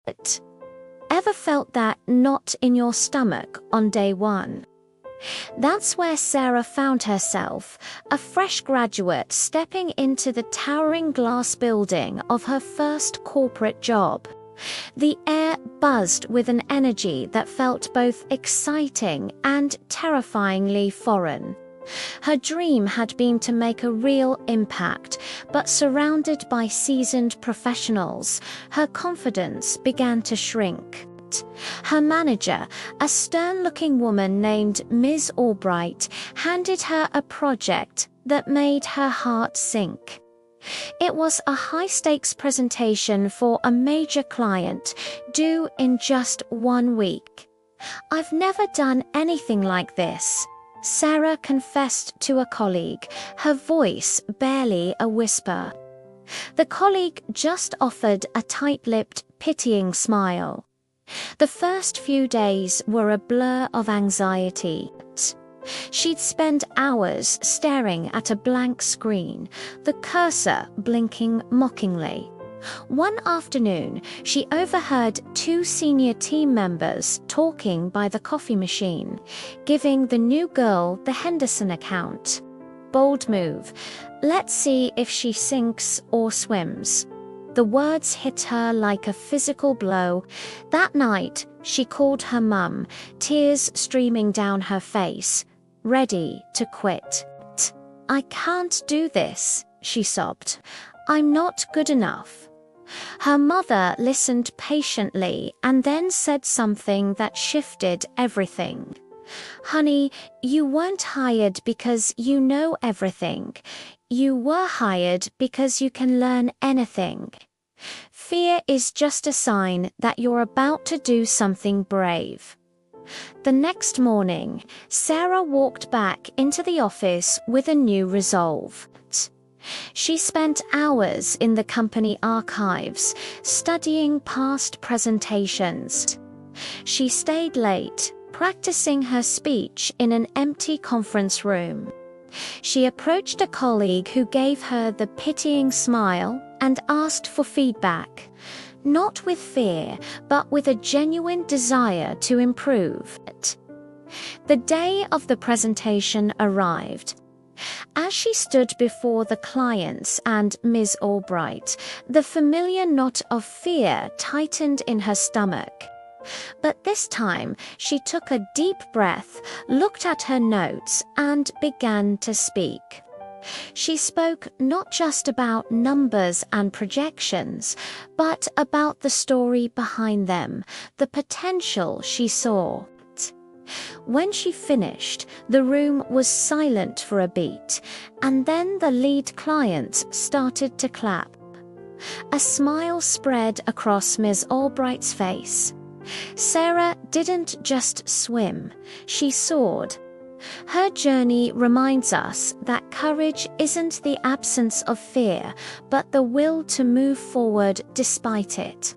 But ever felt that knot in your stomach on day one? That's where Sarah found herself, a fresh graduate stepping into the towering glass building of her first corporate job. The air buzzed with an energy that felt both exciting and terrifyingly foreign. Her dream had been to make a real impact, but surrounded by seasoned professionals, her confidence began to shrink. Her manager, a stern-looking woman named Ms. Albright, handed her a project that made her heart sink. It was a high-stakes presentation for a major client, due in just 1 week. "I've never done anything like this," Sarah confessed to a colleague, her voice barely a whisper. The colleague just offered a tight-lipped, pitying smile. The first few days were a blur of anxiety. She'd spend hours staring at a blank screen, the cursor blinking mockingly. One afternoon, she overheard 2 senior team members talking by the coffee machine, giving the new girl the Henderson account. Bold move. Let's see if she sinks or swims. The words hit her like a physical blow. That night, she called her mum, tears streaming down her face, ready to quit. "I can't do this," she sobbed. "I'm not good enough." Her mother listened patiently and then said something that shifted everything. "Honey, you weren't hired because you know everything. You were hired because you can learn anything. Fear is just a sign that you're about to do something brave." The next morning, Sarah walked back into the office with a new resolve. She spent hours in the company archives, studying past presentations. She stayed late, practicing her speech in an empty conference room. She approached a colleague who gave her the pitying smile and asked for feedback, not with fear, but with a genuine desire to improve. The day of the presentation arrived. As she stood before the clients and Ms. Albright, the familiar knot of fear tightened in her stomach. But this time, she took a deep breath, looked at her notes, and began to speak. She spoke not just about numbers and projections, but about the story behind them, the potential she saw. When she finished, the room was silent for a beat, and then the lead clients started to clap. A smile spread across Ms. Albright's face. Sarah didn't just swim, she soared. Her journey reminds us that courage isn't the absence of fear, but the will to move forward despite it.